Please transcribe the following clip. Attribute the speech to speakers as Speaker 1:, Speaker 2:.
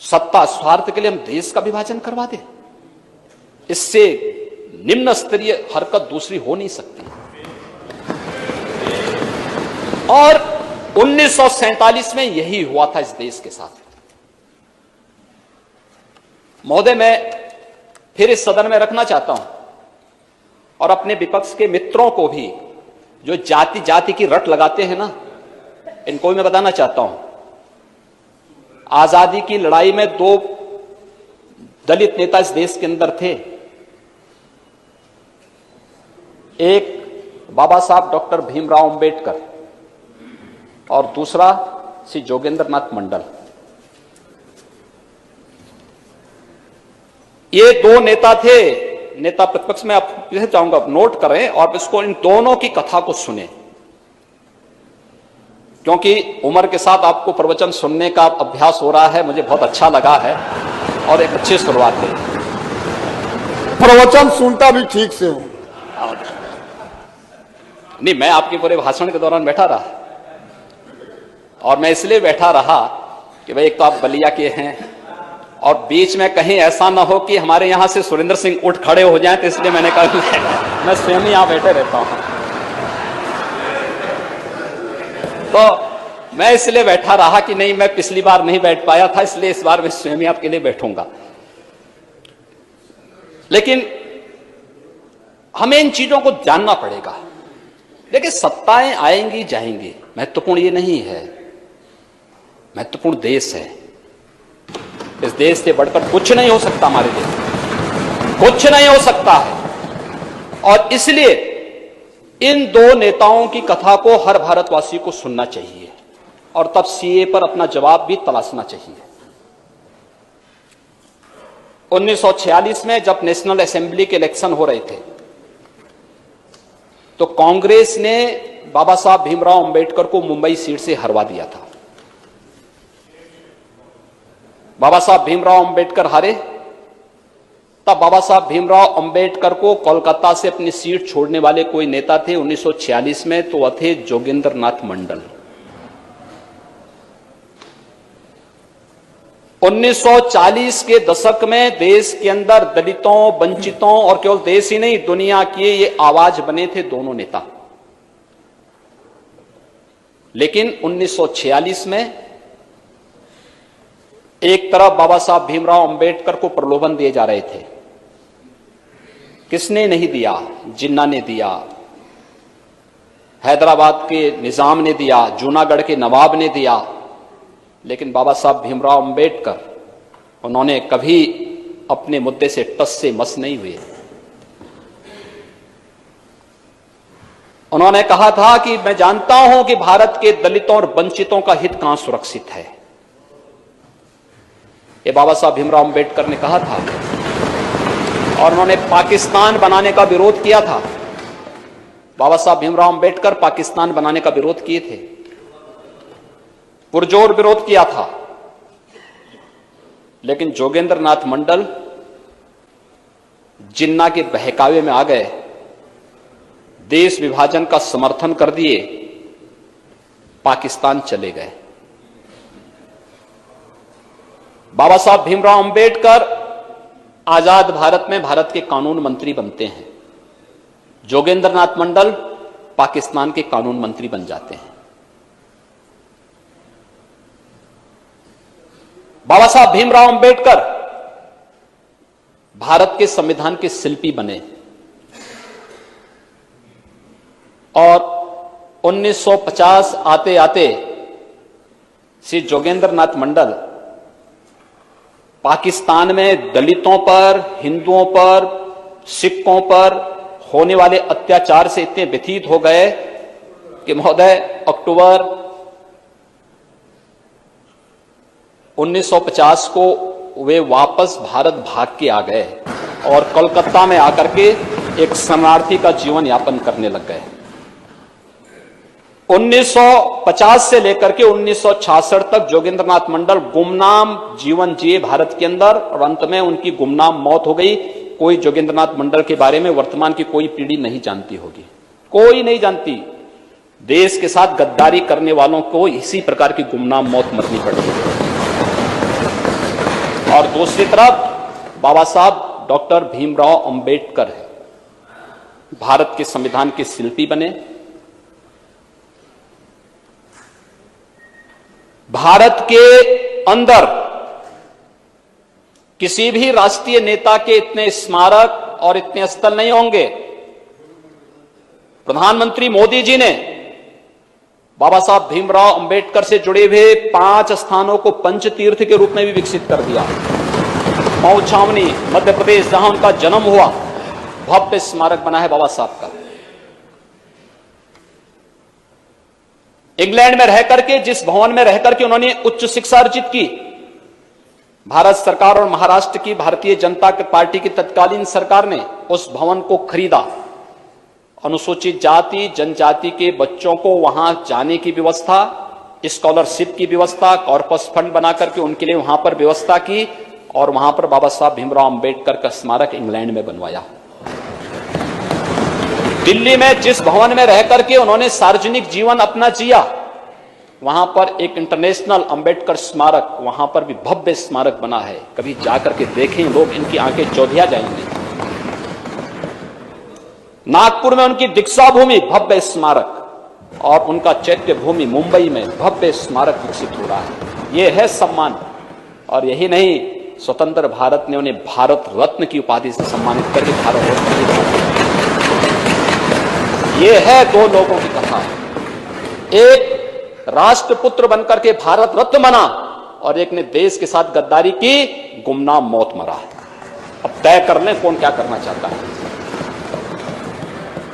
Speaker 1: सत्ता स्वार्थ के लिए हम देश का विभाजन करवा दें? इससे निम्न स्तरीय हरकत दूसरी हो नहीं सकती। और 1947 में यही हुआ था इस देश के साथ। महोदय, मैं फिर इस सदन में रखना चाहता हूं और अपने विपक्ष के मित्रों को भी, जो जाति जाति की रट लगाते हैं ना, इनको भी मैं बताना चाहता हूं, आजादी की लड़ाई में 2 दलित नेता इस देश के अंदर थे। एक बाबा साहब डॉक्टर भीमराव अंबेडकर और दूसरा श्री जोगेंद्र नाथ मंडल। ये 2 नेता थे, नेता प्रतिपक्ष में। आप चाहूंगा नोट करें और इसको, इन दोनों की कथा को सुने, क्योंकि उम्र के साथ आपको प्रवचन सुनने का अभ्यास हो रहा है। मुझे बहुत अच्छा लगा है और एक अच्छी शुरुआत है।
Speaker 2: प्रवचन सुनता भी ठीक से हो।
Speaker 1: नहीं, मैं आपके पूरे भाषण के दौरान बैठा रहा, और मैं इसलिए बैठा रहा कि भाई एक तो आप बलिया के हैं और बीच में कहीं ऐसा ना हो कि हमारे यहां से सुरेंद्र सिंह उठ खड़े हो जाएं, तो इसलिए मैंने कहा मैं स्वयं यहां बैठे रहता हूं। तो मैं इसलिए बैठा रहा कि नहीं, मैं पिछली बार नहीं बैठ पाया था, इसलिए इस बार मैं स्वयं आपके लिए बैठूंगा। लेकिन हमें इन चीजों को जानना पड़ेगा। देखिए, सत्ताएं आएंगी जाएंगी, महत्वपूर्ण ये नहीं है। महत्वपूर्ण देश है। इस देश से बढ़कर कुछ नहीं हो सकता, हमारे देश कुछ नहीं हो सकता है। और इसलिए इन 2 नेताओं की कथा को हर भारतवासी को सुनना चाहिए और तब सीए पर अपना जवाब भी तलाशना चाहिए। 1946 में जब नेशनल असेंबली के इलेक्शन हो रहे थे, तो कांग्रेस ने बाबा साहब भीमराव अंबेडकर को मुंबई सीट से हरवा दिया था। बाबा साहब भीमराव अंबेडकर हारे, तब बाबा साहब भीमराव अंबेडकर को कोलकाता से अपनी सीट छोड़ने वाले कोई नेता थे 1946 में, तो वह थे जोगेंद्र नाथ मंडल। 1940 के दशक में देश के अंदर दलितों, वंचितों और केवल देश ही नहीं, दुनिया के ये आवाज बने थे दोनों नेता। लेकिन 1946 में एक तरफ बाबा साहब भीमराव अंबेडकर को प्रलोभन दिए जा रहे थे। किसने नहीं दिया? जिन्ना ने दिया, हैदराबाद के निजाम ने दिया, जूनागढ़ के नवाब ने दिया। लेकिन बाबा साहब भीमराव अंबेडकर, उन्होंने कभी अपने मुद्दे से टस से मस नहीं हुए। उन्होंने कहा था कि मैं जानता हूं कि भारत के दलितों और वंचितों का हित कहां सुरक्षित है। ये बाबा साहब भीमराव अंबेडकर ने कहा था। और उन्होंने पाकिस्तान बनाने का विरोध किया था। बाबा साहब भीमराव अंबेडकर पाकिस्तान बनाने का विरोध किए थे, पुरजोर विरोध किया था। लेकिन जोगेंद्र नाथ मंडल जिन्ना के बहकावे में आ गए, देश विभाजन का समर्थन कर दिए, पाकिस्तान चले गए। बाबा साहब भीमराव अंबेडकर आजाद भारत में भारत के कानून मंत्री बनते हैं। जोगेंद्र नाथ मंडल पाकिस्तान के कानून मंत्री बन जाते हैं। बाबा साहब भीमराव अंबेडकर भारत के संविधान के शिल्पी बने और 1950 आते आते श्री जोगेंद्र नाथ मंडल पाकिस्तान में दलितों पर, हिंदुओं पर, सिखों पर होने वाले अत्याचार से इतने व्यथित हो गए कि महोदय अक्टूबर 1950 को वे वापस भारत भाग के आ गए और कोलकाता में आकर के एक शरणार्थी का जीवन यापन करने लग गए। 1950 से लेकर के 1966 तक जोगेंद्र नाथ मंडल गुमनाम जीवन जिए भारत के अंदर और अंत में उनकी गुमनाम मौत हो गई। कोई जोगेंद्र नाथ मंडल के बारे में वर्तमान की कोई पीढ़ी नहीं जानती होगी, कोई नहीं जानती। देश के साथ गद्दारी करने वालों को इसी प्रकार की गुमनाम मौत मरनी पड़ती है। और दूसरी तरफ बाबा साहब डॉक्टर भीमराव अंबेडकर है, भारत के संविधान के शिल्पी बने। भारत के अंदर किसी भी राष्ट्रीय नेता के इतने स्मारक और इतने स्थल नहीं होंगे। प्रधानमंत्री मोदी जी ने बाबा साहब भीमराव अंबेडकर से जुड़े हुए 5 स्थानों को पंच तीर्थ के रूप में भी विकसित कर दिया। मऊ छावनी मध्य प्रदेश, जहां उनका जन्म हुआ, भव्य स्मारक बना है बाबा साहब का। इंग्लैंड में रहकर के, जिस भवन में रहकर के उन्होंने उच्च शिक्षा अर्जित की, भारत सरकार और महाराष्ट्र की भारतीय जनता पार्टी की तत्कालीन सरकार ने उस भवन को खरीदा। अनुसूचित जाति जनजाति के बच्चों को वहां जाने की व्यवस्था, स्कॉलरशिप की व्यवस्था, कॉर्पस फंड बना करके उनके लिए वहां पर व्यवस्था की और वहां पर बाबा साहब भीमराव अंबेडकर का स्मारक इंग्लैंड में बनवाया। दिल्ली में जिस भवन में रहकर के उन्होंने सार्वजनिक जीवन अपना जिया, वहां पर एक इंटरनेशनल अंबेडकर स्मारक, वहां पर भी भव्य स्मारक बना है। कभी जाकर के देखें लोग, इनकी आंखें चौधिया जाएंगी। नागपुर में उनकी दीक्षा भूमि, भव्य स्मारक, और उनका चैत्य भूमि मुंबई में भव्य स्मारक विकसित हो रहा है। यह है सम्मान। और यही नहीं, स्वतंत्र भारत ने उन्हें भारत रत्न की उपाधि से सम्मानित करके भारत रत्न की। यह है दो लोगों की कथा। एक राष्ट्रपुत्र बनकर के भारत रत्न बना और एक ने देश के साथ गद्दारी की, गुमनाम मौत मरा। अब तय कर लें कौन क्या करना चाहता है।